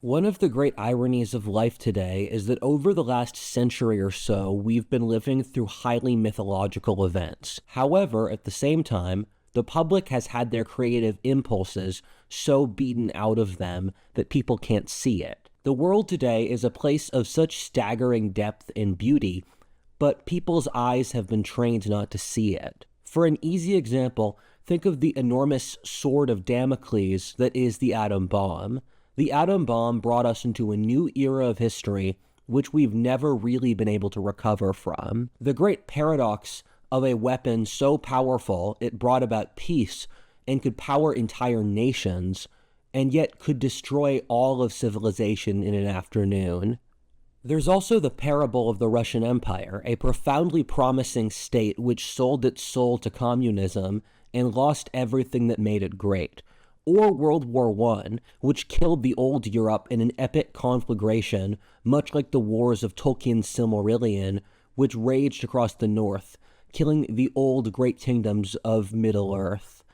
One of the great ironies of life today is that over the last century or so, we've been living through highly mythological events. However, at the same time, the public has had their creative impulses so beaten out of them that people can't see it. The world today is a place of such staggering depth and beauty, but people's eyes have been trained not to see it. For an easy example, think of the enormous sword of Damocles that is the atom bomb. The atom bomb brought us into a new era of history which we've never really been able to recover from. The great paradox of a weapon so powerful it brought about peace and could power entire nations, and yet could destroy all of civilization in an afternoon. There's also the parable of the Russian Empire, a profoundly promising state which sold its soul to communism and lost everything that made it great. Or World War I, which killed the old Europe in an epic conflagration, much like the wars of Tolkien's Silmarillion, which raged across the north, killing the old great kingdoms of Middle-earth.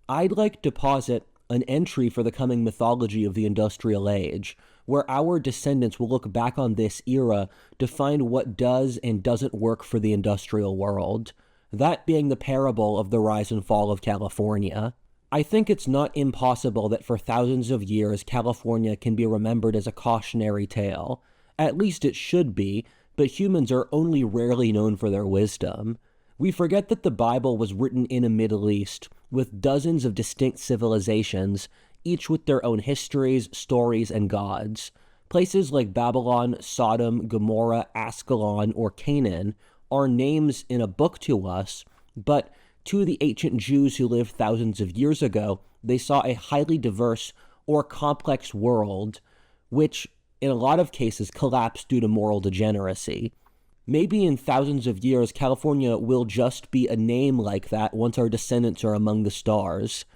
I'd like to posit an entry for the coming mythology of the Industrial Age, where our descendants will look back on this era to find what does and doesn't work for the industrial world, that being the parable of the rise and fall of California. I think it's not impossible that for thousands of years California can be remembered as a cautionary tale. At least it should be, but humans are only rarely known for their wisdom. We forget that the Bible was written in a Middle East, with dozens of distinct civilizations, each with their own histories, stories, and gods. Places like Babylon, Sodom, Gomorrah, Ascalon, or Canaan are names in a book to us, but to the ancient Jews who lived thousands of years ago, they saw a highly diverse or complex world, which in a lot of cases collapsed due to moral degeneracy. Maybe in thousands of years, California will just be a name like that once our descendants are among the stars.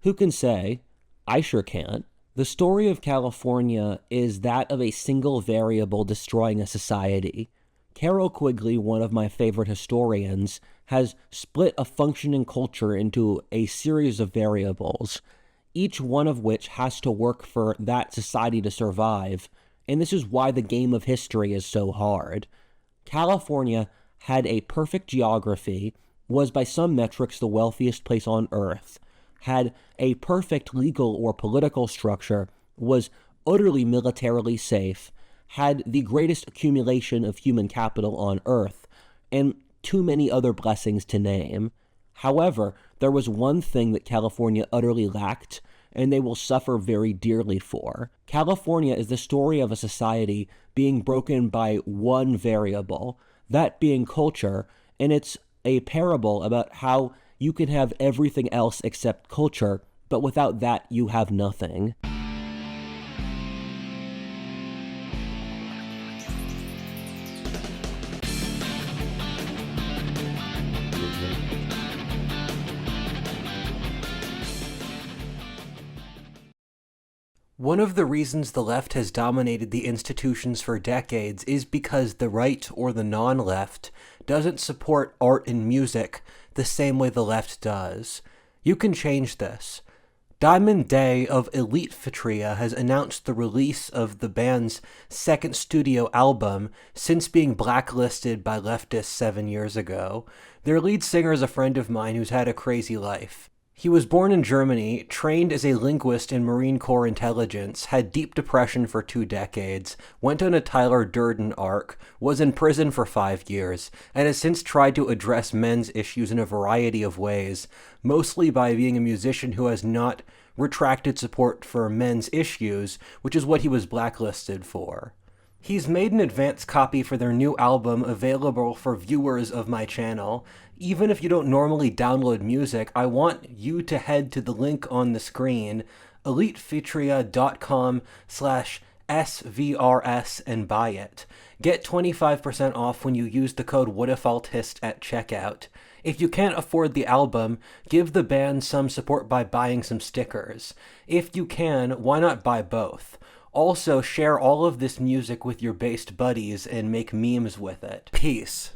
Who can say? I sure can't. The story of California is that of a single variable destroying a society. Carol Quigley, one of my favorite historians, has split a functioning culture into a series of variables, each one of which has to work for that society to survive, and this is why the game of history is so hard. California had a perfect geography, was by some metrics the wealthiest place on Earth, had a perfect legal or political structure, was utterly militarily safe, had the greatest accumulation of human capital on Earth, and too many other blessings to name. However, there was one thing that California utterly lacked, and they will suffer very dearly for. California is the story of a society being broken by one variable, that being culture, and it's a parable about how you can have everything else except culture, but without that you have nothing. One of the reasons the left has dominated the institutions for decades is because the right, or the non-left, doesn't support art and music the same way the left does. You can change this. Diamond Day of Elite Fitria has announced the release of the band's second studio album since being blacklisted by leftists 7 years ago. Their lead singer is a friend of mine who's had a crazy life. He was born in Germany, trained as a linguist in Marine Corps intelligence, had deep depression for 2 decades, went on a Tyler Durden arc, was in prison for 5 years, and has since tried to address men's issues in a variety of ways, mostly by being a musician who has not retracted support for men's issues, which is what he was blacklisted for. He's made an advance copy for their new album available for viewers of my channel. Even if you don't normally download music, I want you to head to the link on the screen, elitefitria.com/SVRS, and buy it. Get 25% off when you use the code WHATIFALTIST at checkout. If you can't afford the album, give the band some support by buying some stickers. If you can, why not buy both? Also, share all of this music with your based buddies and make memes with it. Peace.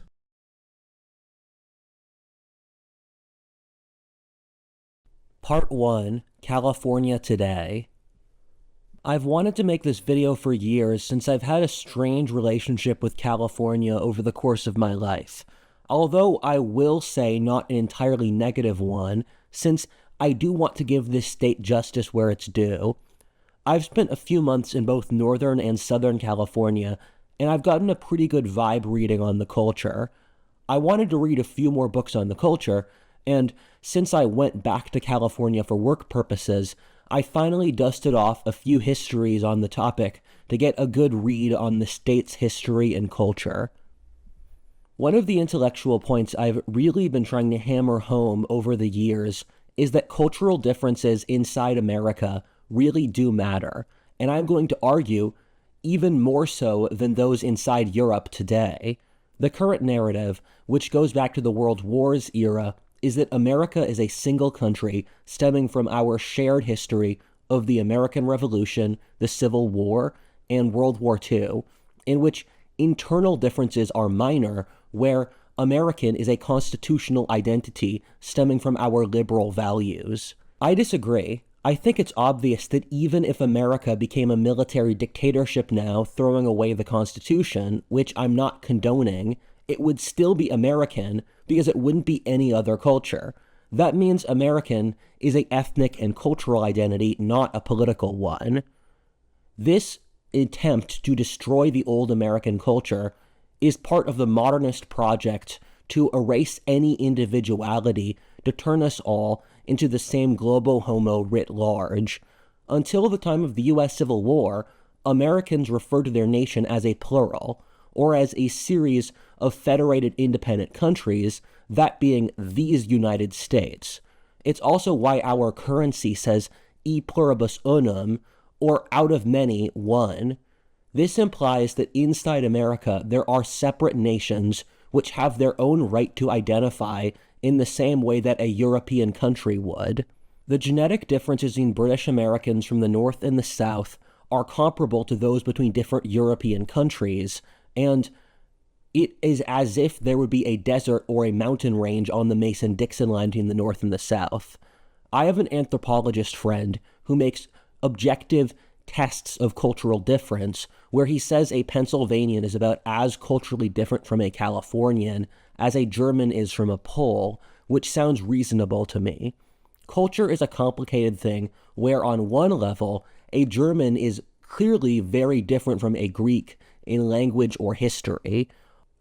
Part 1, California Today. I've wanted to make this video for years since I've had a strange relationship with California over the course of my life. Although I will say not an entirely negative one, since I do want to give this state justice where it's due. I've spent a few months in both Northern and Southern California, and I've gotten a pretty good vibe reading on the culture. I wanted to read a few more books on the culture, and since I went back to California for work purposes, I finally dusted off a few histories on the topic to get a good read on the state's history and culture. One of the intellectual points I've really been trying to hammer home over the years is that cultural differences inside America really do matter, and I'm going to argue even more so than those inside Europe today. The current narrative, which goes back to the World Wars era, is that America is a single country stemming from our shared history of the American Revolution, the Civil War, and World War II, in which internal differences are minor, where American is a constitutional identity stemming from our liberal values. I disagree. I think it's obvious that even if America became a military dictatorship now, throwing away the Constitution, which I'm not condoning, it would still be American because it wouldn't be any other culture. That means American is an ethnic and cultural identity, not a political one. This attempt to destroy the old American culture is part of the modernist project to erase any individuality to turn us all into the same global homo writ large. Until the time of the U.S. Civil War, Americans referred to their nation as a plural, or as a series of federated independent countries, that being these United States. It's also why our currency says e pluribus unum, or out of many, one. This implies that inside America there are separate nations which have their own right to identify in the same way that a European country would. The genetic differences in British Americans from the North and the South are comparable to those between different European countries, and it is as if there would be a desert or a mountain range on the Mason-Dixon line between the North and the South. I have an anthropologist friend who makes objective tests of cultural difference, where he says a Pennsylvanian is about as culturally different from a Californian as a German is from a Pole, which sounds reasonable to me. Culture is a complicated thing where on one level, a German is clearly very different from a Greek in language or history.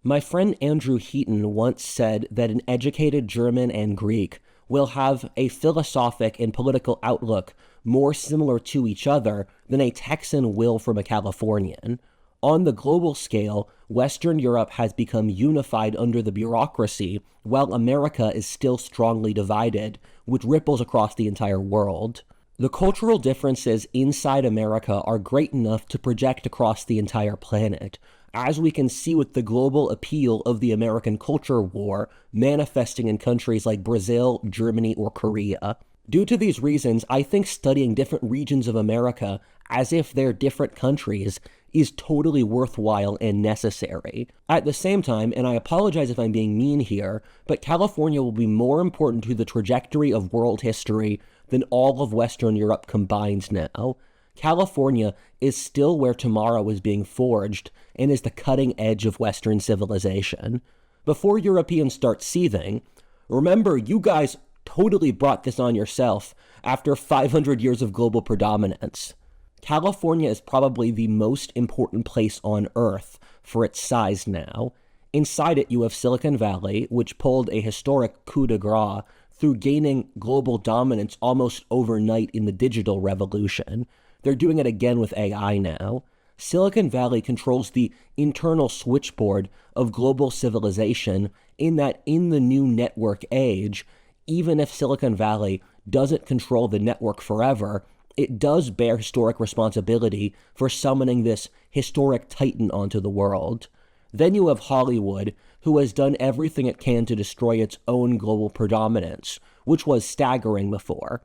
My friend Andrew Heaton once said that an educated German and Greek will have a philosophic and political outlook more similar to each other than a Texan will from a Californian. On the global scale, Western Europe has become unified under the bureaucracy, while America is still strongly divided, which ripples across the entire world. The cultural differences inside America are great enough to project across the entire planet, as we can see with the global appeal of the American culture war manifesting in countries like Brazil, Germany, or Korea. Due to these reasons, I think studying different regions of America as if they're different countries is totally worthwhile and necessary. At the same time, and I apologize if I'm being mean here, but California will be more important to the trajectory of world history than all of Western Europe combined now. California is still where tomorrow is being forged and is the cutting edge of Western civilization. Before Europeans start seething, remember, you guys totally brought this on yourself after 500 years of global predominance. California is probably the most important place on Earth for its size now. Inside it, you have Silicon Valley, which pulled a historic coup de grace through gaining global dominance almost overnight in the digital revolution. They're doing it again with AI now. Silicon Valley controls the internal switchboard of global civilization in that in the new network age, even if Silicon Valley doesn't control the network forever, it does bear historic responsibility for summoning this historic titan onto the world. Then you have Hollywood, who has done everything it can to destroy its own global predominance, which was staggering before.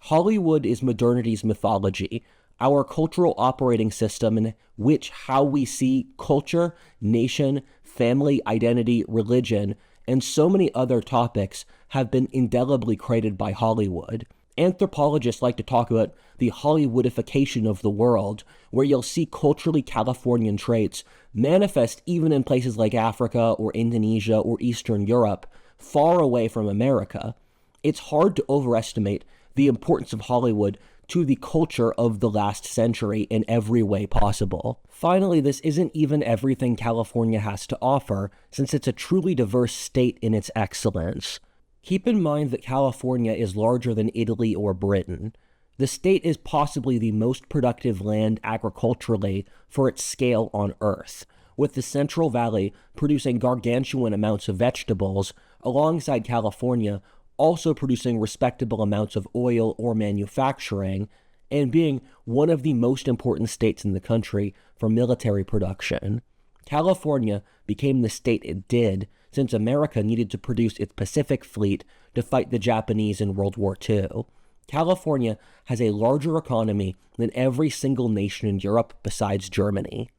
Hollywood is modernity's mythology, our cultural operating system in which how we see culture, nation, family, identity, religion, and so many other topics have been indelibly created by Hollywood. Anthropologists like to talk about the Hollywoodification of the world, where you'll see culturally Californian traits manifest even in places like Africa or Indonesia or Eastern Europe, far away from America. It's hard to overestimate the importance of Hollywood to the culture of the last century in every way possible. Finally, this isn't even everything California has to offer, since it's a truly diverse state in its excellence. Keep in mind that California is larger than Italy or Britain. The state is possibly the most productive land agriculturally for its scale on Earth, with the Central Valley producing gargantuan amounts of vegetables, alongside California also producing respectable amounts of oil or manufacturing, and being one of the most important states in the country for military production. California became the state it did since America needed to produce its Pacific Fleet to fight the Japanese in World War II. California has a larger economy than every single nation in Europe besides Germany.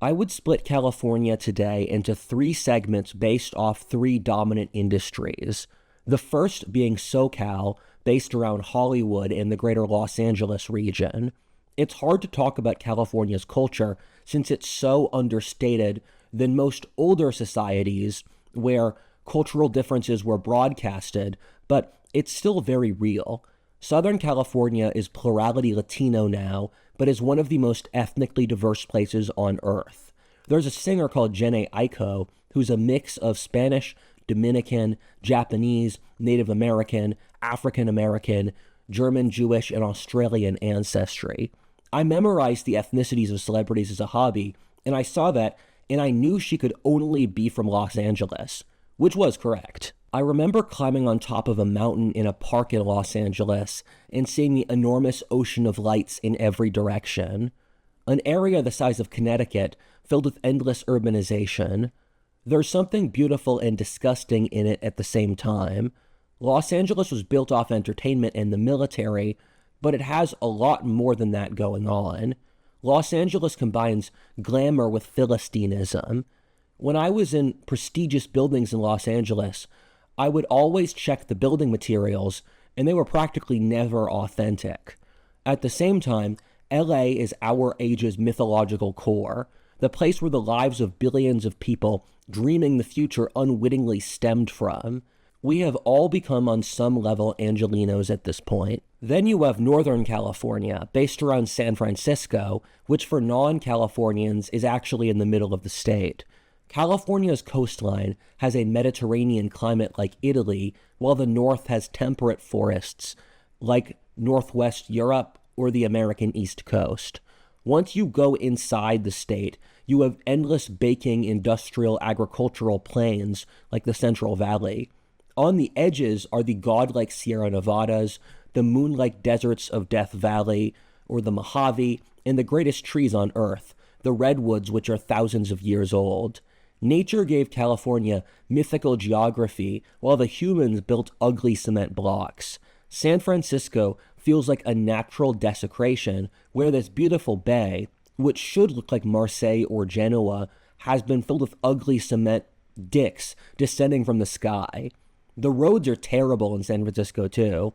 I would split California today into 3 segments based off 3 dominant industries. The first being SoCal, based around Hollywood and the greater Los Angeles region. It's hard to talk about California's culture since it's so understated than most older societies where cultural differences were broadcasted, but it's still very real. Southern California is plurality Latino now, but is one of the most ethnically diverse places on Earth. There's a singer called Jhené Aiko who's a mix of Spanish, Dominican, Japanese, Native American, African American, German, Jewish, and Australian ancestry. I memorized the ethnicities of celebrities as a hobby, and I saw that, and I knew she could only be from Los Angeles, which was correct. I remember climbing on top of a mountain in a park in Los Angeles and seeing the enormous ocean of lights in every direction. An area the size of Connecticut, filled with endless urbanization. There's something beautiful and disgusting in it at the same time. Los Angeles was built off entertainment and the military, but it has a lot more than that going on. Los Angeles combines glamour with Philistinism. When I was in prestigious buildings in Los Angeles, I would always check the building materials, and they were practically never authentic. At the same time, LA is our age's mythological core, the place where the lives of billions of people dreaming the future unwittingly stemmed from. We have all become on some level Angelinos at this point. Then you have Northern California, based around San Francisco, which for non-Californians is actually in the middle of the state. California's coastline has a Mediterranean climate like Italy, while the north has temperate forests like Northwest Europe or the American East Coast. Once you go inside the state, you have endless baking industrial agricultural plains like the Central Valley. On the edges are the godlike Sierra Nevadas, the moon-like deserts of Death Valley, or the Mojave, and the greatest trees on Earth, the redwoods which are thousands of years old. Nature gave California mythical geography, while the humans built ugly cement blocks. San Francisco feels like a natural desecration, where this beautiful bay, which should look like Marseille or Genoa, has been filled with ugly cement dicks descending from the sky. The roads are terrible in San Francisco, too.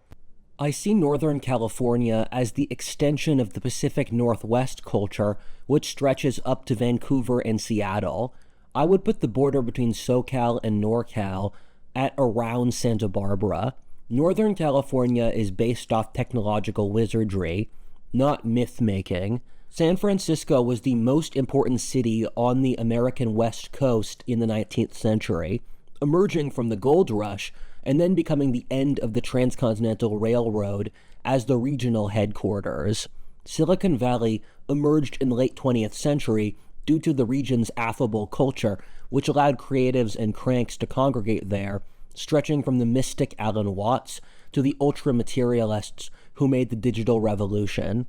I see Northern California as the extension of the Pacific Northwest culture, which stretches up to Vancouver and Seattle. I would put the border between SoCal and NorCal at around Santa Barbara. Northern California is based off technological wizardry, not myth-making. San Francisco was the most important city on the American West Coast in the 19th century, emerging from the gold rush and then becoming the end of the Transcontinental Railroad as the regional headquarters. Silicon Valley emerged in the late 20th century due to the region's affable culture, which allowed creatives and cranks to congregate there, stretching from the mystic Alan Watts to the ultra-materialists who made the digital revolution.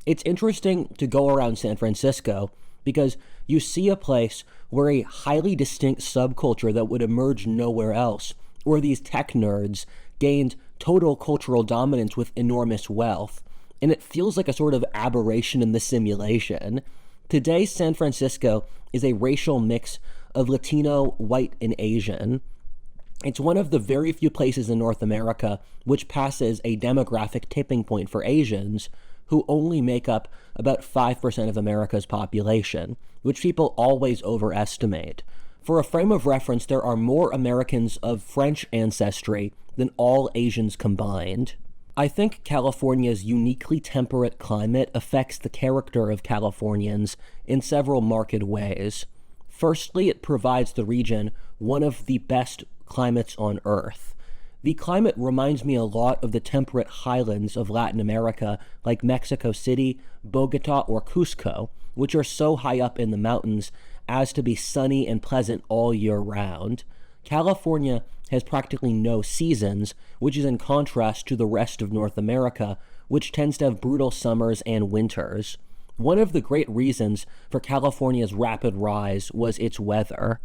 It's interesting to go around San Francisco because you see a place where a highly distinct subculture that would emerge nowhere else, where these tech nerds gained total cultural dominance with enormous wealth, and it feels like a sort of aberration in the simulation. Today, San Francisco is a racial mix of Latino, white, and Asian. It's one of the very few places in North America which passes a demographic tipping point for Asians, who only make up about 5% of America's population, which people always overestimate. For a frame of reference, there are more Americans of French ancestry than all Asians combined. I think California's uniquely temperate climate affects the character of Californians in several marked ways. Firstly, it provides the region one of the best climates on Earth. The climate reminds me a lot of the temperate highlands of Latin America, like Mexico City, Bogota, or Cusco, which are so high up in the mountains as to be sunny and pleasant all year round. California has practically no seasons, which is in contrast to the rest of North America, which tends to have brutal summers and winters. One of the great reasons for California's rapid rise was its weather.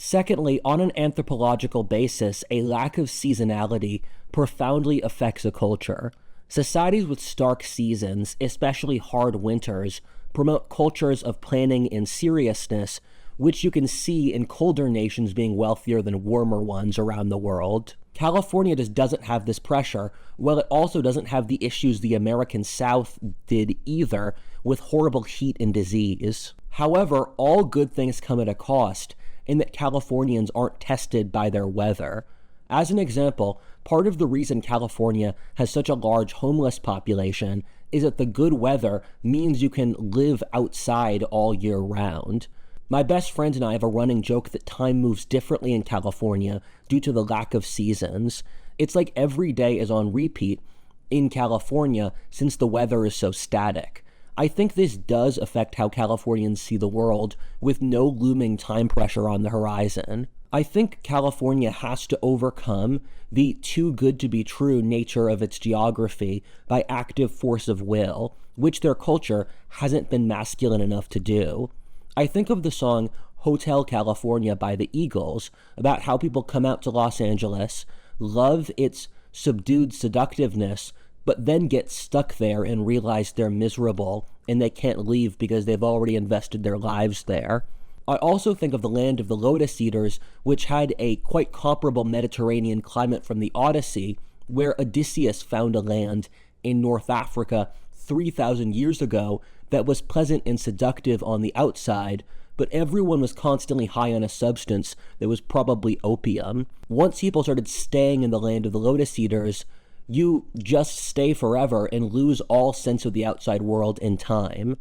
Secondly, on an anthropological basis, a lack of seasonality profoundly affects a culture. Societies with stark seasons, especially hard winters, promote cultures of planning and seriousness, which you can see in colder nations being wealthier than warmer ones around the world. California just doesn't have this pressure, while it also doesn't have the issues the American South did either, with horrible heat and disease. However, all good things come at a cost, in that Californians aren't tested by their weather. As an example, part of the reason California has such a large homeless population is that the good weather means you can live outside all year round. My best friend and I have a running joke that time moves differently in California due to the lack of seasons. It's like every day is on repeat in California since the weather is so static. I think this does affect how Californians see the world, with no looming time pressure on the horizon. I think California has to overcome the too good to be true nature of its geography by active force of will, which their culture hasn't been masculine enough to do. I think of the song Hotel California by the Eagles, about how people come out to Los Angeles, love its subdued seductiveness, but then get stuck there and realize they're miserable and they can't leave because they've already invested their lives there. I also think of the land of the Lotus Eaters, which had a quite comparable Mediterranean climate from the Odyssey, where Odysseus found a land in North Africa 3,000 years ago that was pleasant and seductive on the outside, but everyone was constantly high on a substance that was probably opium. Once people started staying in the land of the Lotus Eaters, you just stay forever and lose all sense of the outside world in time.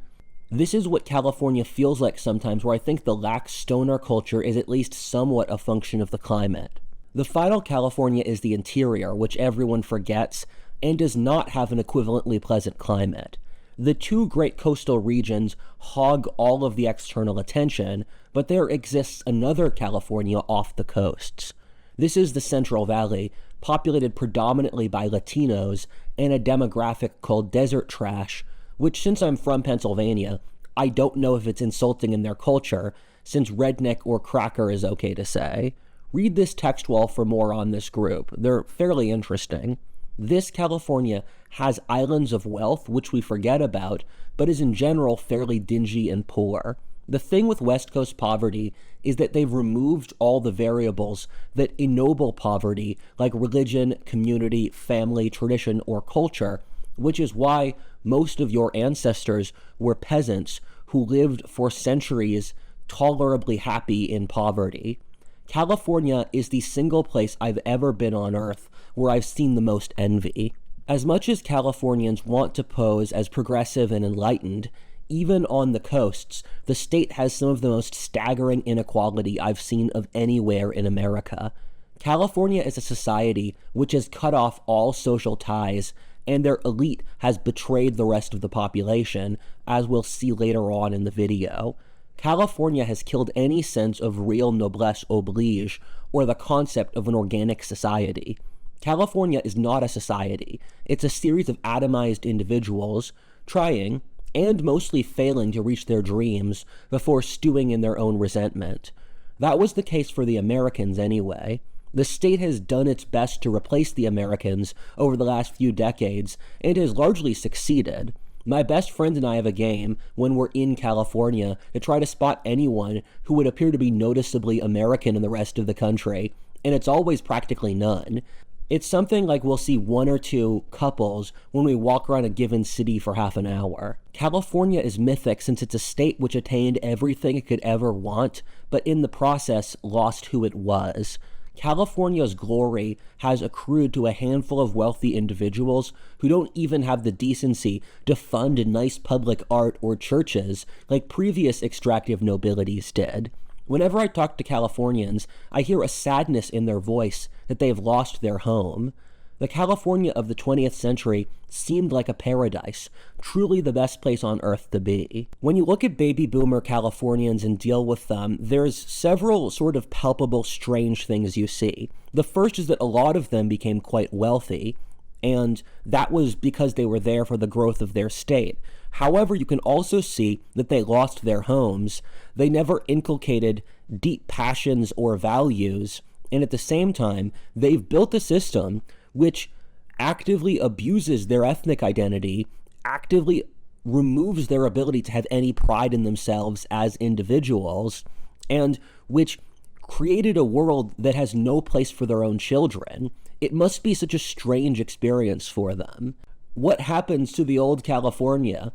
This is what California feels like sometimes, where I think the lax stoner culture is at least somewhat a function of the climate. The final California is the interior, which everyone forgets, and does not have an equivalently pleasant climate. The two great coastal regions hog all of the external attention, but there exists another California off the coasts. This is the Central Valley, populated predominantly by Latinos and a demographic called desert trash, which, since I'm from Pennsylvania, I don't know if it's insulting in their culture, since redneck or cracker is okay to say. Read this text wall for more on this group. They're fairly interesting. This California has islands of wealth, which we forget about, but is in general fairly dingy and poor. The thing with West Coast poverty is that they've removed all the variables that ennoble poverty, like religion, community, family, tradition, or culture, which is why most of your ancestors were peasants who lived for centuries tolerably happy in poverty. California is the single place I've ever been on Earth where I've seen the most envy. As much as Californians want to pose as progressive and enlightened, even on the coasts, the state has some of the most staggering inequality I've seen of anywhere in America. California is a society which has cut off all social ties, and their elite has betrayed the rest of the population, as we'll see later on in the video. California has killed any sense of real noblesse oblige, or the concept of an organic society. California is not a society. It's a series of atomized individuals trying, and mostly failing, to reach their dreams before stewing in their own resentment. That was the case for the Americans anyway. The state has done its best to replace the Americans over the last few decades, and has largely succeeded. My best friend and I have a game when we're in California to try to spot anyone who would appear to be noticeably American in the rest of the country, and it's always practically none. It's something like we'll see one or two couples when we walk around a given city for half an hour. California is mythic since it's a state which attained everything it could ever want, but in the process lost who it was. California's glory has accrued to a handful of wealthy individuals who don't even have the decency to fund nice public art or churches like previous extractive nobilities did. Whenever I talk to Californians, I hear a sadness in their voice that they have lost their home. The California of the 20th century seemed like a paradise, truly the best place on earth to be. When you look at baby boomer Californians and deal with them, there's several sort of palpable strange things you see. The first is that a lot of them became quite wealthy, and that was because they were there for the growth of their state. However, you can also see that they lost their homes. They never inculcated deep passions or values, and at the same time, they've built a system which actively abuses their ethnic identity, actively removes their ability to have any pride in themselves as individuals, and which created a world that has no place for their own children. It must be such a strange experience for them. What happens to the old California?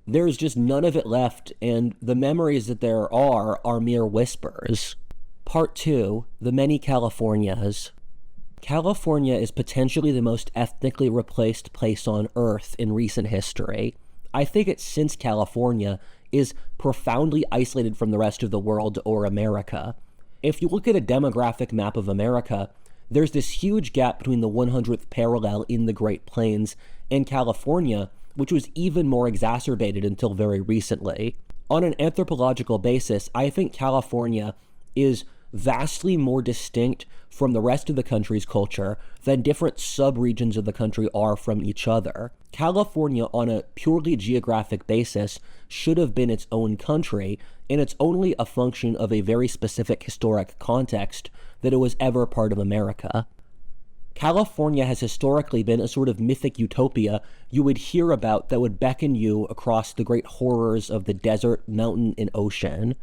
There's just none of it left, and the memories that there are mere whispers. Part 2, The Many Californias. California is potentially the most ethnically replaced place on Earth in recent history. I think it's since California is profoundly isolated from the rest of the world or America. If you look at a demographic map of America, there's this huge gap between the 100th parallel in the Great Plains and California, which was even more exacerbated until very recently. On an anthropological basis, I think California is vastly more distinct from the rest of the country's culture than different subregions of the country are from each other. California, on a purely geographic basis, should have been its own country, and it's only a function of a very specific historic context that it was ever part of America. California has historically been a sort of mythic utopia you would hear about that would beckon you across the great horrors of the desert, mountain, and ocean.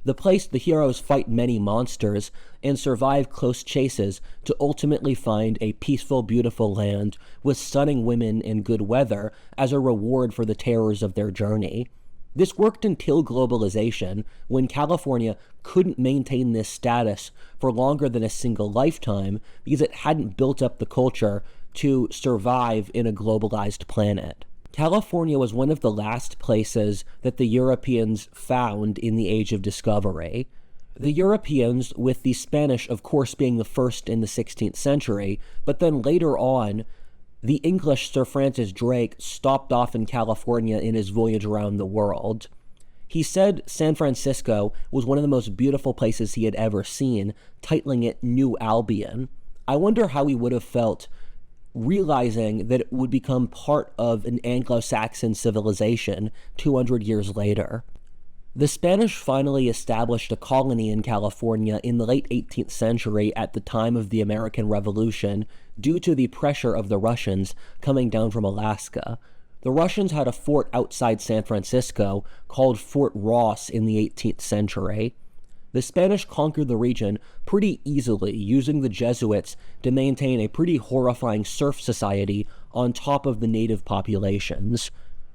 The place the heroes fight many monsters and survive close chases to ultimately find a peaceful, beautiful land with stunning women and good weather as a reward for the terrors of their journey. This worked until globalization, when California couldn't maintain this status for longer than a single lifetime because it hadn't built up the culture to survive in a globalized planet. California was one of the last places that the Europeans found in the Age of Discovery. The Europeans, with the Spanish of course being the first in the 16th century, but then later on, the English Sir Francis Drake stopped off in California in his voyage around the world. He said San Francisco was one of the most beautiful places he had ever seen, titling it New Albion. I wonder how he would have felt realizing that it would become part of an Anglo-Saxon civilization 200 years later. The Spanish finally established a colony in California in the late 18th century at the time of the American Revolution due to the pressure of the Russians coming down from Alaska. The Russians had a fort outside San Francisco called Fort Ross in the 18th century. The Spanish conquered the region pretty easily, using the Jesuits to maintain a pretty horrifying serf society on top of the native populations.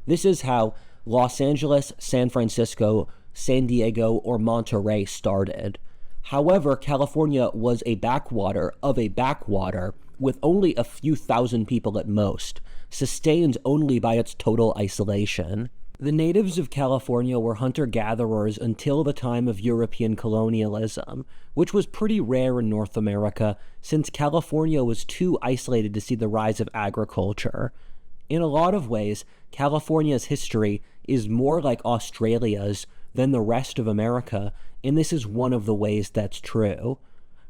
This is how Los Angeles, San Francisco, San Diego, or Monterey started. However, California was a backwater of a backwater with only a few thousand people at most, sustained only by its total isolation. The natives of California were hunter-gatherers until the time of European colonialism, which was pretty rare in North America since California was too isolated to see the rise of agriculture. In a lot of ways, California's history is more like Australia's than the rest of America, and this is one of the ways that's true.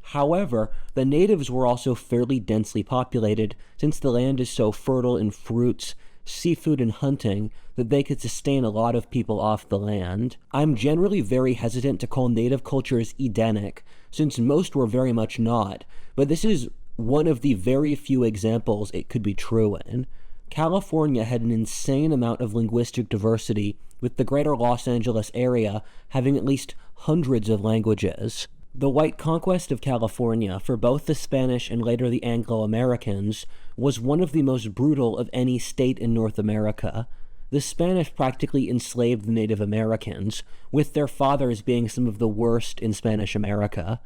However, the natives were also fairly densely populated since the land is so fertile in fruits, seafood, and hunting that they could sustain a lot of people off the land. I'm generally very hesitant to call native cultures Edenic, since most were very much not, but this is one of the very few examples it could be true in. California had an insane amount of linguistic diversity, with the greater Los Angeles area having at least hundreds of languages. The white conquest of California for both the Spanish and later the Anglo-Americans was one of the most brutal of any state in North America. The Spanish practically enslaved the Native Americans, with their fathers being some of the worst in Spanish America.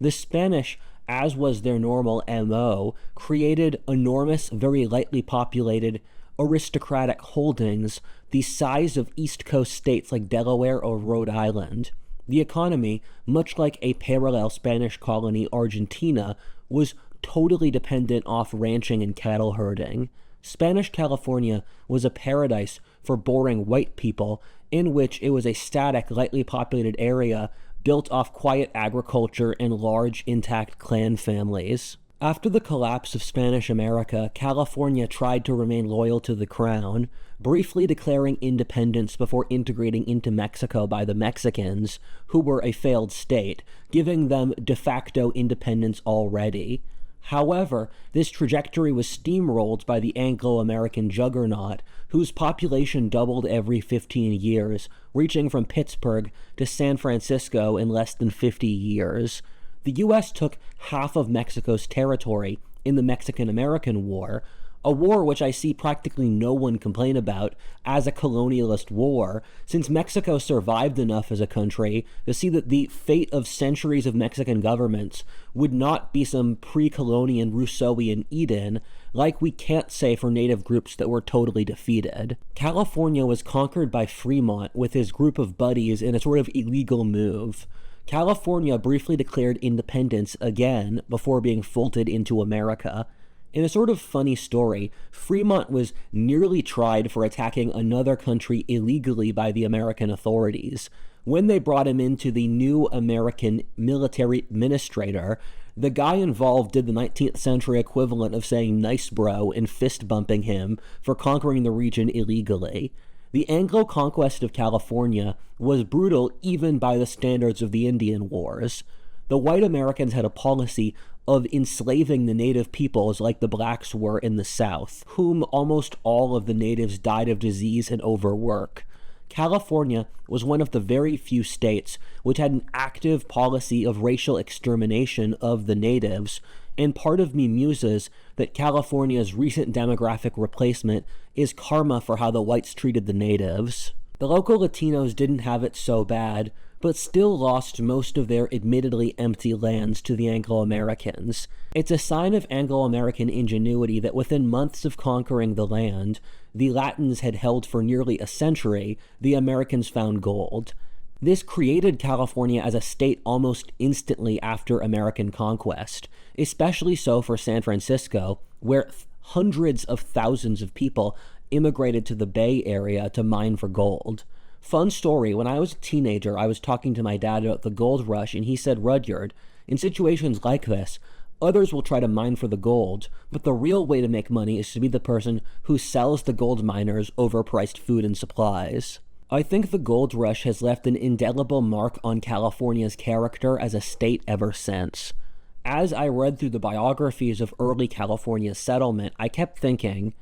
The Spanish, as was their normal MO, created enormous, very lightly populated, aristocratic holdings the size of East Coast states like Delaware or Rhode Island. The economy, much like a parallel Spanish colony, Argentina, was totally dependent off ranching and cattle herding. Spanish California was a paradise for boring white people, in which it was a static, lightly populated area built off quiet agriculture and large, intact clan families. After the collapse of Spanish America, California tried to remain loyal to the crown, briefly declaring independence before integrating into Mexico by the Mexicans, who were a failed state, giving them de facto independence already. However, this trajectory was steamrolled by the Anglo-American juggernaut, whose population doubled every 15 years, reaching from Pittsburgh to San Francisco in less than 50 years. The U.S. took half of Mexico's territory in the Mexican-American War, a war which I see practically no one complain about as a colonialist war, since Mexico survived enough as a country to see that the fate of centuries of Mexican governments would not be some pre-colonial Rousseauian Eden, like we can't say for native groups that were totally defeated. California was conquered by Fremont with his group of buddies in a sort of illegal move. California briefly declared independence again before being folded into America. In a sort of funny story, Fremont was nearly tried for attacking another country illegally by the American authorities. When they brought him into the new American military administrator, the guy involved did the 19th century equivalent of saying nice bro and fist bumping him for conquering the region illegally. The Anglo conquest of California was brutal even by the standards of the Indian Wars. The white Americans had a policy of enslaving the native peoples like the blacks were in the South, whom almost all of the natives died of disease and overwork. California was one of the very few states which had an active policy of racial extermination of the natives, and part of me muses that California's recent demographic replacement is karma for how the whites treated the natives. The local Latinos didn't have it so bad, but still lost most of their admittedly empty lands to the Anglo-Americans. It's a sign of Anglo-American ingenuity that within months of conquering the land the Latins had held for nearly a century, the Americans found gold. This created California as a state almost instantly after American conquest, especially so for San Francisco, where hundreds of thousands of people immigrated to the Bay Area to mine for gold. Fun story, when I was a teenager, I was talking to my dad about the gold rush, and he said, Rudyard, in situations like this, others will try to mine for the gold, but the real way to make money is to be the person who sells the gold miners overpriced food and supplies. I think the gold rush has left an indelible mark on California's character as a state ever since. As I read through the biographies of early California settlement, I kept thinking,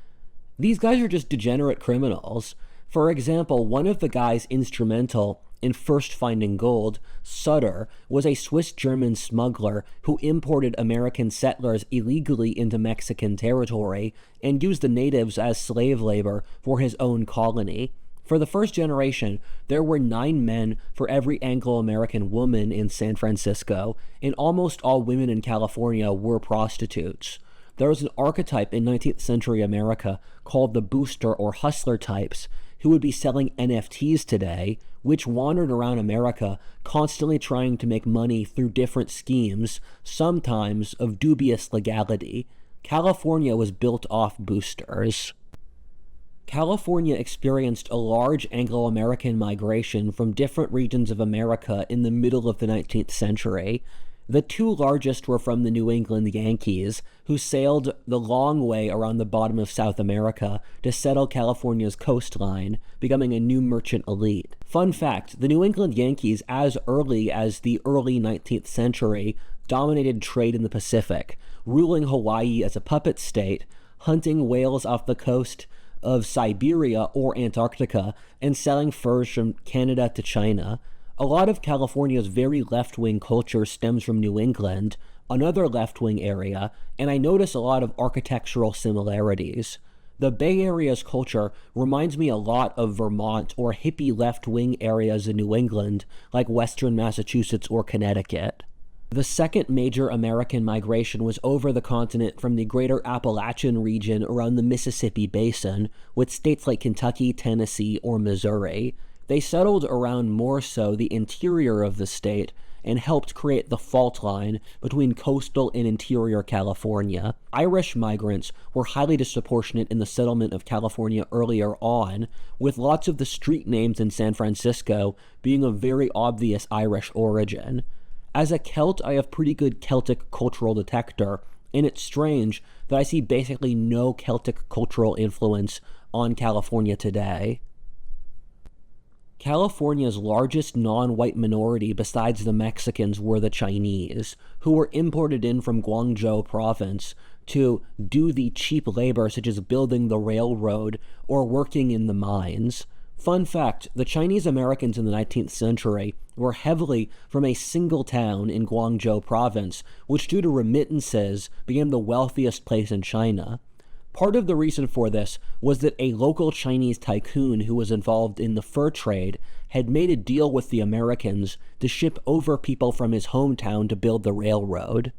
these guys are just degenerate criminals. For example, one of the guys instrumental in first finding gold, Sutter, was a Swiss-German smuggler who imported American settlers illegally into Mexican territory and used the natives as slave labor for his own colony. For the first generation, there were 9 men for every Anglo-American woman in San Francisco, and almost all women in California were prostitutes. There was an archetype in 19th century America called the booster or hustler types, who would be selling NFTs today, which wandered around America constantly trying to make money through different schemes, sometimes of dubious legality. California was built off boosters. California experienced a large Anglo-American migration from different regions of America in the middle of the 19th century. The 2 largest were from the New England Yankees, who sailed the long way around the bottom of South America to settle California's coastline, becoming a new merchant elite. Fun fact, the New England Yankees, as early as the early 19th century, dominated trade in the Pacific, ruling Hawaii as a puppet state, hunting whales off the coast of Siberia or Antarctica, and selling furs from Canada to China. A lot of California's very left-wing culture stems from New England, another left-wing area, and I notice a lot of architectural similarities. The Bay Area's culture reminds me a lot of Vermont or hippie left-wing areas in New England, like western Massachusetts or Connecticut. The second major American migration was over the continent from the greater Appalachian region around the Mississippi Basin, with states like Kentucky, Tennessee, or Missouri. They settled around more so the interior of the state and helped create the fault line between coastal and interior California. Irish migrants were highly disproportionate in the settlement of California earlier on, with lots of the street names in San Francisco being of very obvious Irish origin. As a Celt, I have pretty good Celtic cultural detector, and it's strange that I see basically no Celtic cultural influence on California today. California's largest non-white minority besides the Mexicans were the Chinese, who were imported in from Guangzhou province to do the cheap labor such as building the railroad or working in the mines. Fun fact, the Chinese Americans in the 19th century were heavily from a single town in Guangzhou province, which due to remittances became the wealthiest place in China. Part of the reason for this was that a local Chinese tycoon who was involved in the fur trade had made a deal with the Americans to ship over people from his hometown to build the railroad.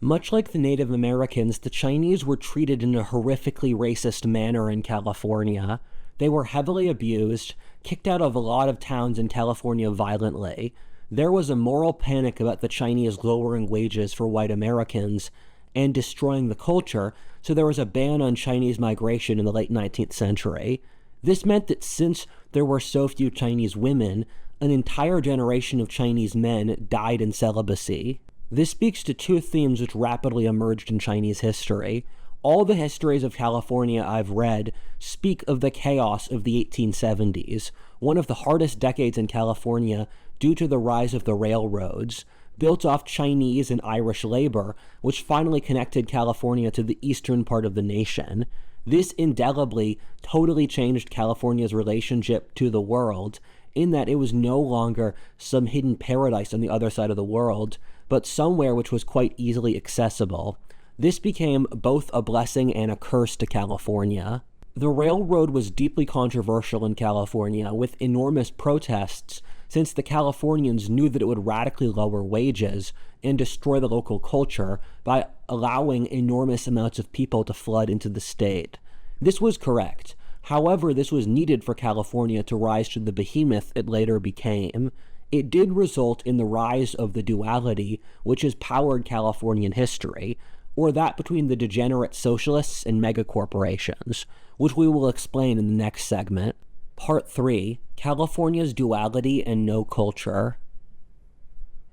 Much like the Native Americans, the Chinese were treated in a horrifically racist manner in California. They were heavily abused, kicked out of a lot of towns in California violently. There was a moral panic about the Chinese lowering wages for white Americans and destroying the culture, so there was a ban on Chinese migration in the late 19th century. This meant that since there were so few Chinese women, an entire generation of Chinese men died in celibacy. This speaks to two themes which rapidly emerged in Chinese history. All the histories of California I've read speak of the chaos of the 1870s, one of the hardest decades in California due to the rise of the railroads, built off Chinese and Irish labor, which finally connected California to the eastern part of the nation. This indelibly totally changed California's relationship to the world, in that it was no longer some hidden paradise on the other side of the world, but somewhere which was quite easily accessible. This became both a blessing and a curse to California. The railroad was deeply controversial in California, with enormous protests, since the Californians knew that it would radically lower wages and destroy the local culture by allowing enormous amounts of people to flood into the state. This was correct. However, this was needed for California to rise to the behemoth it later became. It did result in the rise of the duality which has powered Californian history, or that between the degenerate socialists and megacorporations, which we will explain in the next segment. Part 3, California's Duality and No Culture.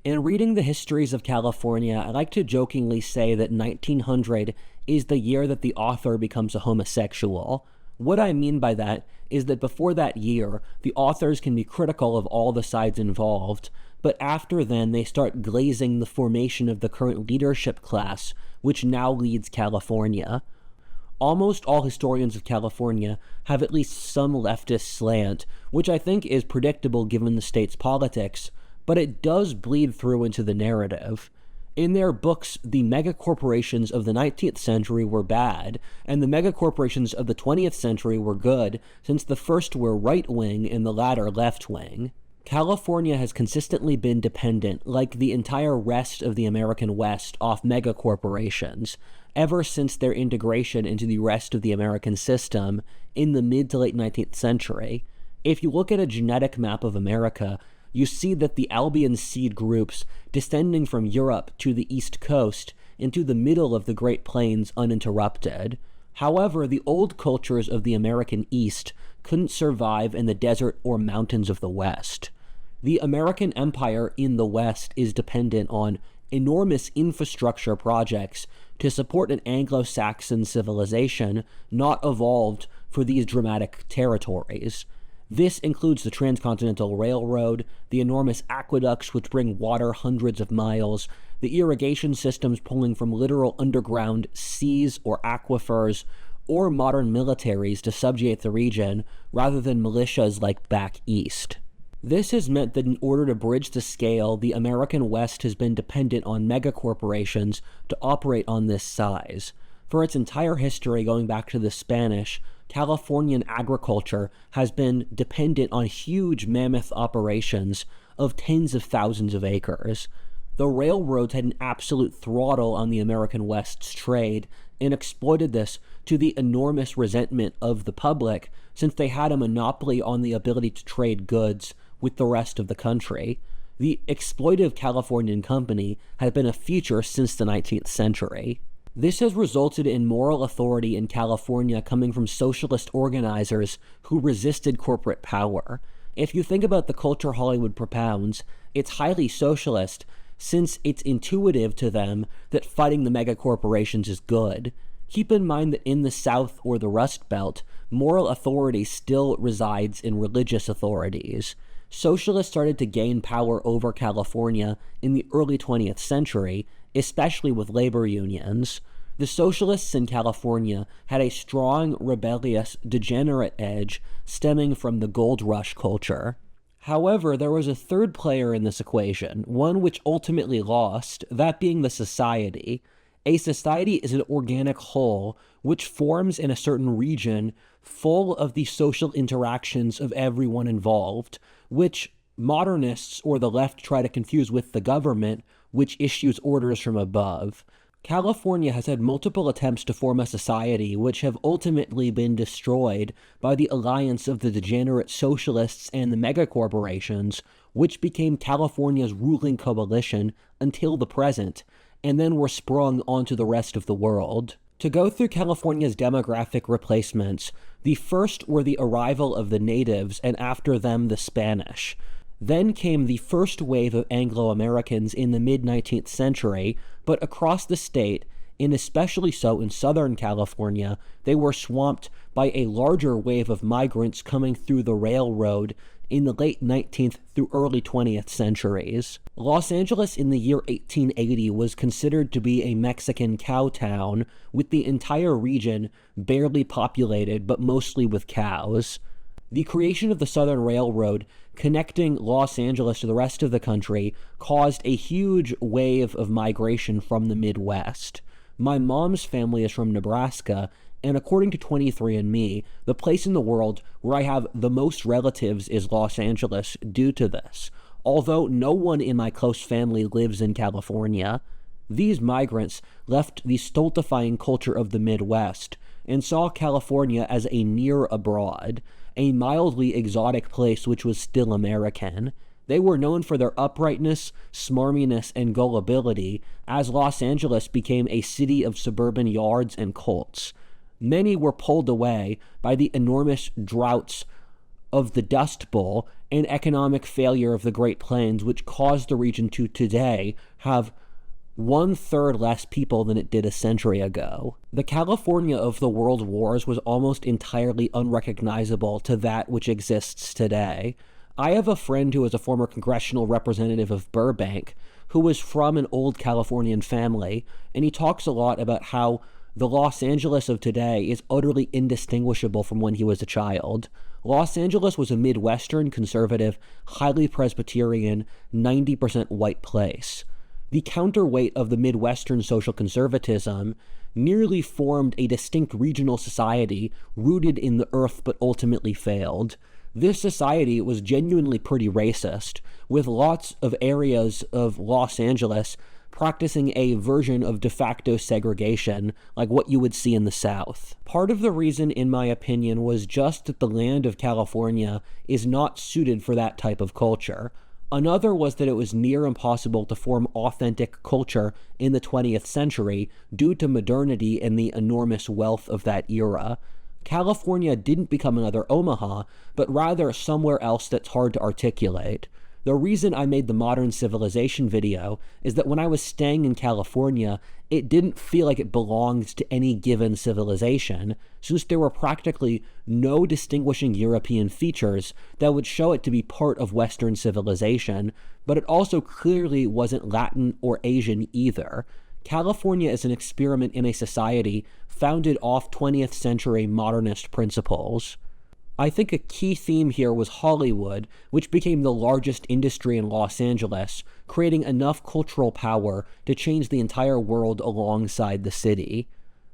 In reading the histories of California, I like to jokingly say that 1900 is the year that the author becomes a homosexual. What I mean by that is that before that year, the authors can be critical of all the sides involved, but after then they start glazing the formation of the current leadership class, which now leads California. Almost all historians of California have at least some leftist slant, which I think is predictable given the state's politics, but it does bleed through into the narrative. In their books, the megacorporations of the 19th century were bad, and the megacorporations of the 20th century were good, since the first were right-wing and the latter left-wing. California has consistently been dependent, like the entire rest of the American West, off megacorporations, ever since their integration into the rest of the American system in the mid to late 19th century. If you look at a genetic map of America, you see that the Albion seed groups descending from Europe to the East Coast into the middle of the Great Plains uninterrupted. However, the old cultures of the American East couldn't survive in the desert or mountains of the West. The American empire in the West is dependent on enormous infrastructure projects to support an Anglo-Saxon civilization not evolved for these dramatic territories. This includes the Transcontinental Railroad, the enormous aqueducts which bring water hundreds of miles, the irrigation systems pulling from literal underground seas or aquifers, or modern militaries to subjugate the region rather than militias like back east. This has meant that in order to bridge the scale, the American West has been dependent on megacorporations to operate on this size. For its entire history, going back to the Spanish, Californian agriculture has been dependent on huge mammoth operations of tens of thousands of acres. The railroads had an absolute throttle on the American West's trade and exploited this to the enormous resentment of the public, since they had a monopoly on the ability to trade goods with the rest of the country. The exploitive Californian company had been a feature since the 19th century. This has resulted in moral authority in California coming from socialist organizers who resisted corporate power. If you think about the culture Hollywood propounds, it's highly socialist, since it's intuitive to them that fighting the megacorporations is good. Keep in mind that in the South or the Rust Belt, moral authority still resides in religious authorities. Socialists started to gain power over California in the early 20th century, especially with labor unions. The socialists in California had a strong, rebellious, degenerate edge stemming from the gold rush culture. However, there was a third player in this equation, one which ultimately lost, that being the society. A society is an organic whole which forms in a certain region full of the social interactions of everyone involved, which modernists or the left try to confuse with the government, which issues orders from above. California has had multiple attempts to form a society which have ultimately been destroyed by the alliance of the degenerate socialists and the megacorporations, which became California's ruling coalition until the present, and then were sprung onto the rest of the world. To go through California's demographic replacements, the first were the arrival of the natives, and after them the Spanish. Then came the first wave of Anglo-Americans in the mid-19th century, but across the state, and especially so in Southern California, they were swamped by a larger wave of migrants coming through the railroad in the late 19th through early 20th centuries. Los Angeles in the year 1880 was considered to be a Mexican cow town, with the entire region barely populated but mostly with cows. The creation of the Southern Railroad, connecting Los Angeles to the rest of the country, caused a huge wave of migration from the Midwest. My mom's family is from Nebraska, and according to 23andMe, the place in the world where I have the most relatives is Los Angeles due to this, although no one in my close family lives in California. These migrants left the stultifying culture of the Midwest and saw California as a near abroad, a mildly exotic place which was still American. They were known for their uprightness, smarminess, and gullibility, as Los Angeles became a city of suburban yards and cults. Many were pulled away by the enormous droughts of the Dust Bowl and economic failure of the Great Plains, which caused the region to today have 1/3 less people than it did a century ago. The California of the World Wars was almost entirely unrecognizable to that which exists today. I have a friend who is a former congressional representative of Burbank, who was from an old Californian family, and he talks a lot about how the Los Angeles of today is utterly indistinguishable from when he was a child. Los Angeles was a Midwestern, conservative, highly Presbyterian, 90% white place. The counterweight of the Midwestern social conservatism nearly formed a distinct regional society rooted in the earth but ultimately failed. This society was genuinely pretty racist, with lots of areas of Los Angeles practicing a version of de facto segregation, like what you would see in the South. Part of the reason, in my opinion, was just that the land of California is not suited for that type of culture. Another was that it was near impossible to form authentic culture in the 20th century due to modernity and the enormous wealth of that era. California didn't become another Omaha, but rather somewhere else that's hard to articulate. The reason I made the modern civilization video is that when I was staying in California, it didn't feel like it belonged to any given civilization, since there were practically no distinguishing European features that would show it to be part of Western civilization, but it also clearly wasn't Latin or Asian either. California is an experiment in a society founded off 20th century modernist principles. I think a key theme here was Hollywood, which became the largest industry in Los Angeles, creating enough cultural power to change the entire world alongside the city.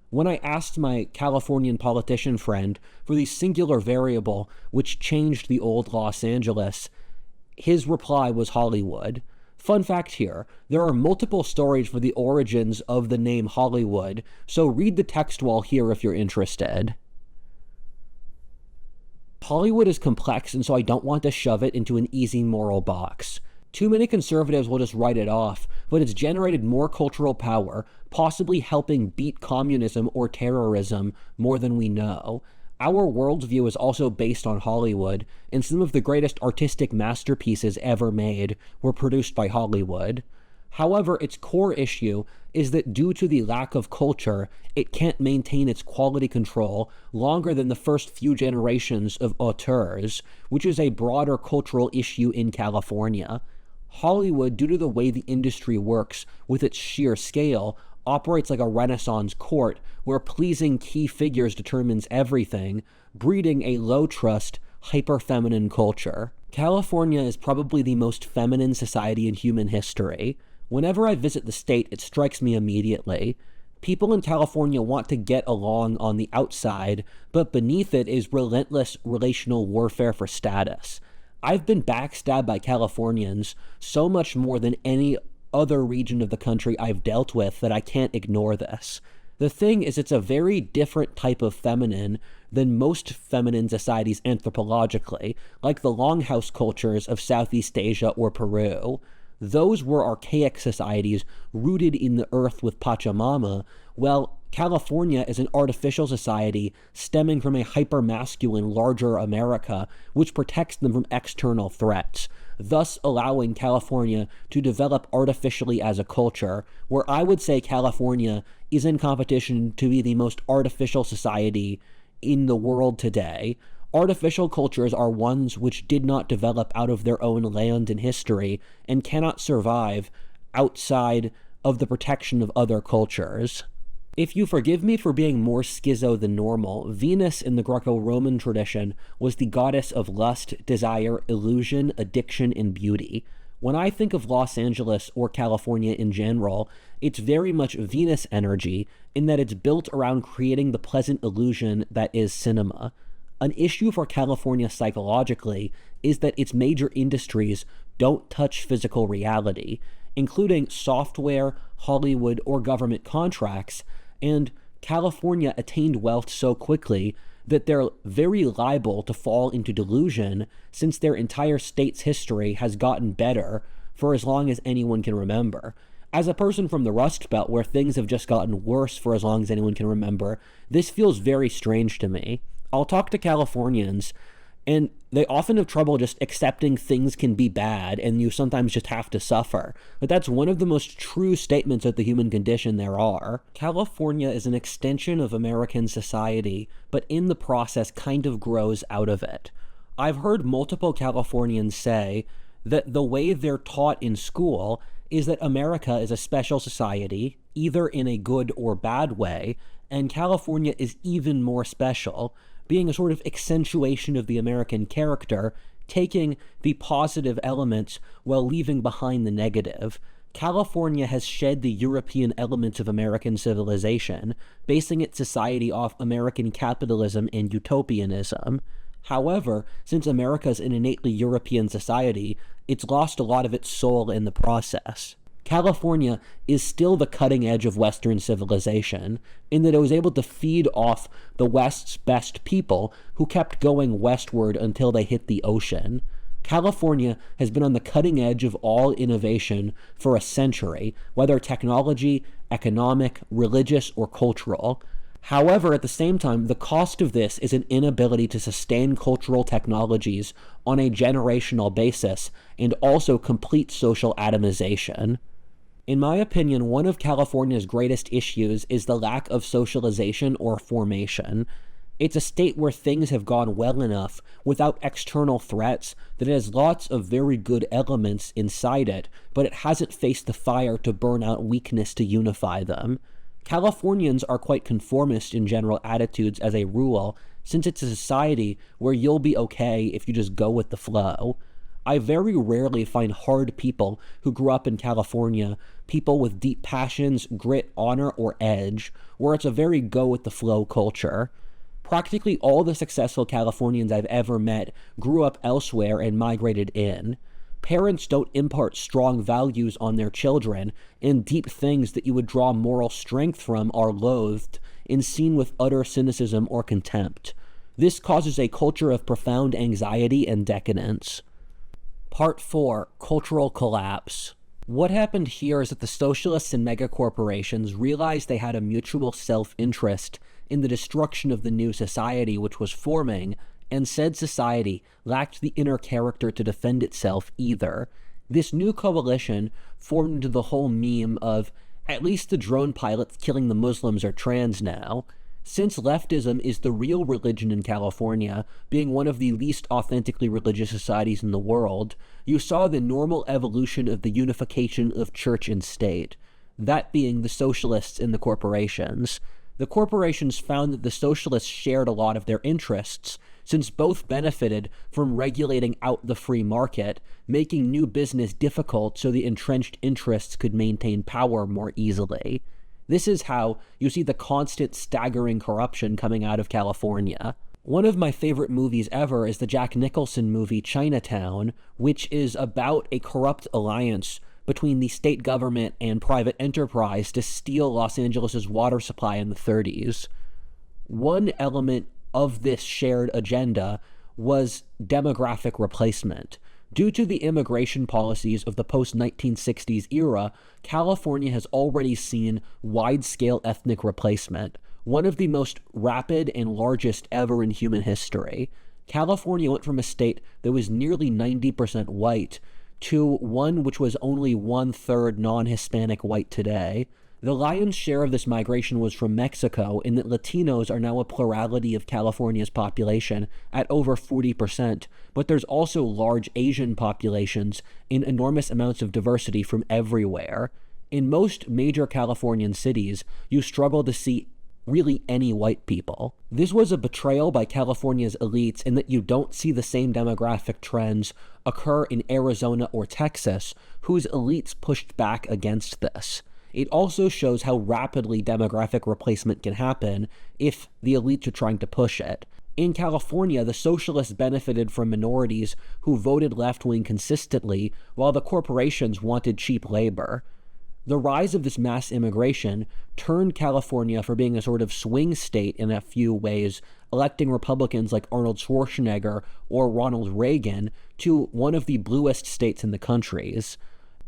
When I asked my Californian politician friend for the singular variable which changed the old Los Angeles, his reply was Hollywood. Fun fact here, there are multiple stories for the origins of the name Hollywood, so read the text wall here if you're interested. Hollywood is complex, and so I don't want to shove it into an easy moral box. Too many conservatives will just write it off, but it's generated more cultural power, possibly helping beat communism or terrorism more than we know. Our worldview is also based on Hollywood, and some of the greatest artistic masterpieces ever made were produced by Hollywood. However, its core issue is that due to the lack of culture, it can't maintain its quality control longer than the first few generations of auteurs, which is a broader cultural issue in California. Hollywood, due to the way the industry works with its sheer scale, operates like a Renaissance court where pleasing key figures determines everything, breeding a low-trust, hyper-feminine culture. California is probably the most feminine society in human history. Whenever I visit the state, it strikes me immediately. People in California want to get along on the outside, but beneath it is relentless relational warfare for status. I've been backstabbed by Californians so much more than any other region of the country I've dealt with that I can't ignore this. The thing is, it's a very different type of feminine than most feminine societies anthropologically, like the longhouse cultures of Southeast Asia or Peru. Those were archaic societies rooted in the earth with Pachamama, while California is an artificial society stemming from a hyper-masculine, larger America, which protects them from external threats, thus allowing California to develop artificially as a culture, where I would say California is in competition to be the most artificial society in the world today. Artificial cultures are ones which did not develop out of their own land and history and cannot survive outside of the protection of other cultures. If you forgive me for being more schizo than normal, Venus in the Greco-Roman tradition was the goddess of lust, desire, illusion, addiction, and beauty. When I think of Los Angeles or California in general, it's very much Venus energy in that it's built around creating the pleasant illusion that is cinema. An issue for California psychologically is that its major industries don't touch physical reality, including software, Hollywood, or government contracts, and California attained wealth so quickly that they're very liable to fall into delusion since their entire state's history has gotten better for as long as anyone can remember. As a person from the Rust Belt, where things have just gotten worse for as long as anyone can remember, this feels very strange to me. I'll talk to Californians, and they often have trouble just accepting things can be bad and you sometimes just have to suffer. But that's one of the most true statements of the human condition there are. California is an extension of American society, but in the process kind of grows out of it. I've heard multiple Californians say that the way they're taught in school is that America is a special society, either in a good or bad way, and California is even more special, being a sort of accentuation of the American character, taking the positive elements while leaving behind the negative. California has shed the European elements of American civilization, basing its society off American capitalism and utopianism. However, since America's an innately European society, it's lost a lot of its soul in the process. California is still the cutting edge of Western civilization, in that it was able to feed off the West's best people who kept going westward until they hit the ocean. California has been on the cutting edge of all innovation for a century, whether technology, economic, religious, or cultural. However, at the same time, the cost of this is an inability to sustain cultural technologies on a generational basis and also complete social atomization. In my opinion, one of California's greatest issues is the lack of socialization or formation. It's a state where things have gone well enough without external threats that it has lots of very good elements inside it, but it hasn't faced the fire to burn out weakness to unify them. Californians are quite conformist in general attitudes as a rule, since it's a society where you'll be okay if you just go with the flow. I very rarely find hard people who grew up in California, people with deep passions, grit, honor, or edge, where it's a very go-with-the-flow culture. Practically all the successful Californians I've ever met grew up elsewhere and migrated in. Parents don't impart strong values on their children, and deep things that you would draw moral strength from are loathed and seen with utter cynicism or contempt. This causes a culture of profound anxiety and decadence. Part 4. Cultural Collapse. What happened here is that the socialists and megacorporations realized they had a mutual self-interest in the destruction of the new society which was forming, and said society lacked the inner character to defend itself either. This new coalition formed into the whole meme of, at least the drone pilots killing the Muslims are trans now. Since leftism is the real religion in California, being one of the least authentically religious societies in the world, you saw the normal evolution of the unification of church and state, that being the socialists and the corporations. The corporations found that the socialists shared a lot of their interests, since both benefited from regulating out the free market, making new business difficult so the entrenched interests could maintain power more easily. This is how you see the constant staggering corruption coming out of California. One of my favorite movies ever is the Jack Nicholson movie Chinatown, which is about a corrupt alliance between the state government and private enterprise to steal Los Angeles' water supply in the 30s. One element of this shared agenda was demographic replacement. Due to the immigration policies of the post-1960s era, California has already seen wide-scale ethnic replacement, one of the most rapid and largest ever in human history. California went from a state that was nearly 90% white to one which was only 1/3 non-Hispanic white today. The lion's share of this migration was from Mexico, in that Latinos are now a plurality of California's population at over 40%, but there's also large Asian populations and enormous amounts of diversity from everywhere. In most major Californian cities, you struggle to see really any white people. This was a betrayal by California's elites in that you don't see the same demographic trends occur in Arizona or Texas, whose elites pushed back against this. It also shows how rapidly demographic replacement can happen if the elites are trying to push it. In California, the socialists benefited from minorities who voted left-wing consistently, while the corporations wanted cheap labor. The rise of this mass immigration turned California from being a sort of swing state in a few ways, electing Republicans like Arnold Schwarzenegger or Ronald Reagan, to one of the bluest states in the countries.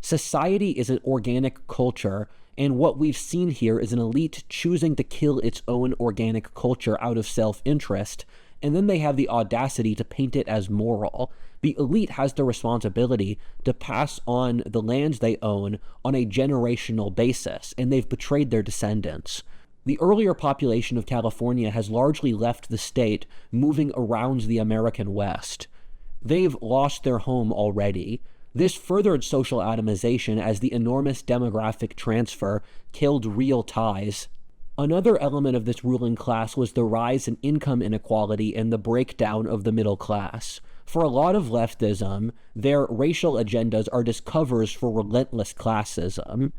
Society is an organic culture, and what we've seen here is an elite choosing to kill its own organic culture out of self-interest, and then they have the audacity to paint it as moral. The elite has the responsibility to pass on the lands they own on a generational basis, and they've betrayed their descendants. The earlier population of California has largely left the state, moving around the American West. They've lost their home already. This furthered social atomization as the enormous demographic transfer killed real ties. Another element of this ruling class was the rise in income inequality and the breakdown of the middle class. For a lot of leftism, their racial agendas are just covers for relentless classism.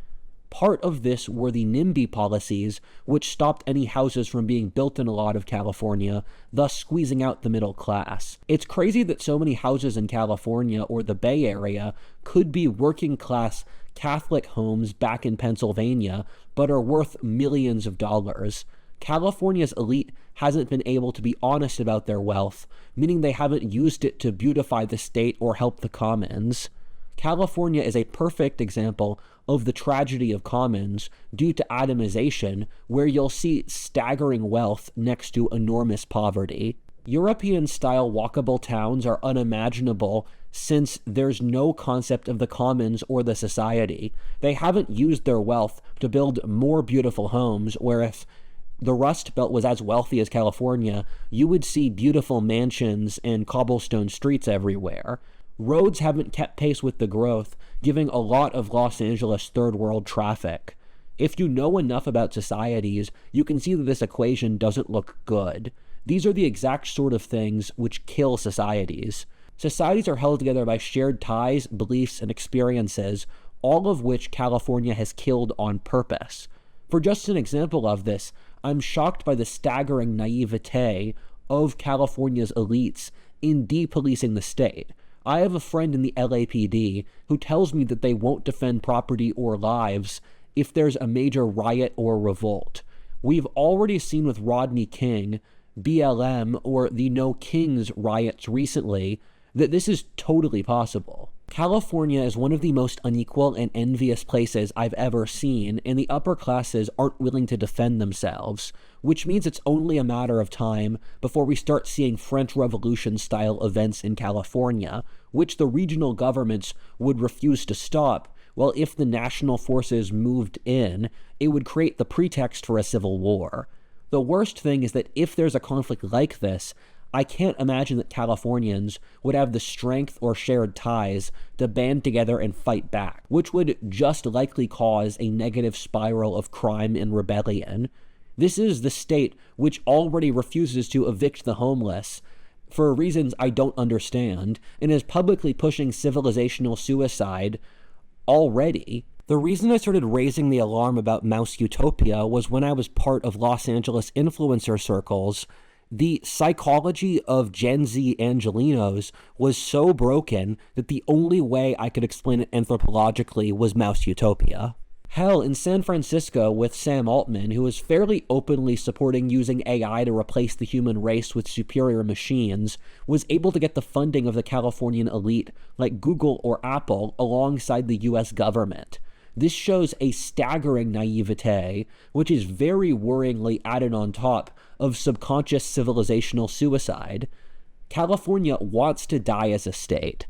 Part of this were the NIMBY policies, which stopped any houses from being built in a lot of California, thus squeezing out the middle class. It's crazy that so many houses in California or the Bay Area could be working-class Catholic homes back in Pennsylvania, but are worth millions of dollars. California's elite hasn't been able to be honest about their wealth, meaning they haven't used it to beautify the state or help the commons. California is a perfect example of the tragedy of commons due to atomization, where you'll see staggering wealth next to enormous poverty. European-style walkable towns are unimaginable since there's no concept of the commons or the society. They haven't used their wealth to build more beautiful homes, where if the Rust Belt was as wealthy as California, you would see beautiful mansions and cobblestone streets everywhere. Roads haven't kept pace with the growth, giving a lot of Los Angeles third world traffic. If you know enough about societies, you can see that this equation doesn't look good. These are the exact sort of things which kill societies. Societies are held together by shared ties, beliefs, and experiences, all of which California has killed on purpose. For just an example of this, I'm shocked by the staggering naivete of California's elites in depolicing the state. I have a friend in the LAPD who tells me that they won't defend property or lives if there's a major riot or revolt. We've already seen with Rodney King, BLM, or the No Kings riots recently, that this is totally possible. California is one of the most unequal and envious places I've ever seen, and the upper classes aren't willing to defend themselves, which means it's only a matter of time before we start seeing French Revolution-style events in California, which the regional governments would refuse to stop, while if the national forces moved in, it would create the pretext for a civil war. The worst thing is that if there's a conflict like this, I can't imagine that Californians would have the strength or shared ties to band together and fight back, which would just likely cause a negative spiral of crime and rebellion. This is the state which already refuses to evict the homeless for reasons I don't understand, and is publicly pushing civilizational suicide already. The reason I started raising the alarm about Mouse Utopia was when I was part of Los Angeles influencer circles. The psychology of Gen Z Angelinos was so broken that the only way I could explain it anthropologically was Mouse Utopia. Hell, in San Francisco with Sam Altman, who is fairly openly supporting using AI to replace the human race with superior machines, was able to get the funding of the Californian elite like Google or Apple alongside the US government. This shows a staggering naivete, which is very worryingly added on top of subconscious civilizational suicide. California wants to die as a state,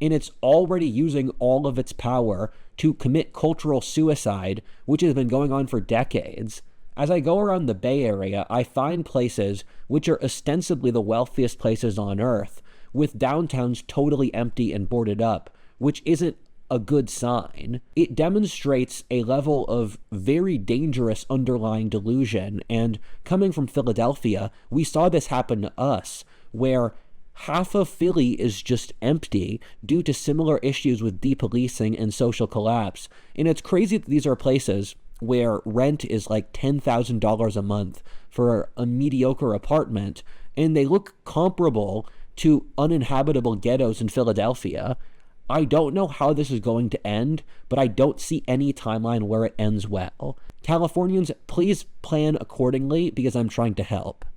and it's already using all of its power to commit cultural suicide, which has been going on for decades. As I go around the Bay Area, I find places which are ostensibly the wealthiest places on Earth, with downtowns totally empty and boarded up, which isn't a good sign. It demonstrates a level of very dangerous underlying delusion, and coming from Philadelphia, we saw this happen to us, where half of Philly is just empty due to similar issues with depolicing and social collapse. And it's crazy that these are places where rent is like $10,000 a month for a mediocre apartment, and they look comparable to uninhabitable ghettos in Philadelphia. I don't know how this is going to end, but I don't see any timeline where it ends well. Californians, please plan accordingly because I'm trying to help.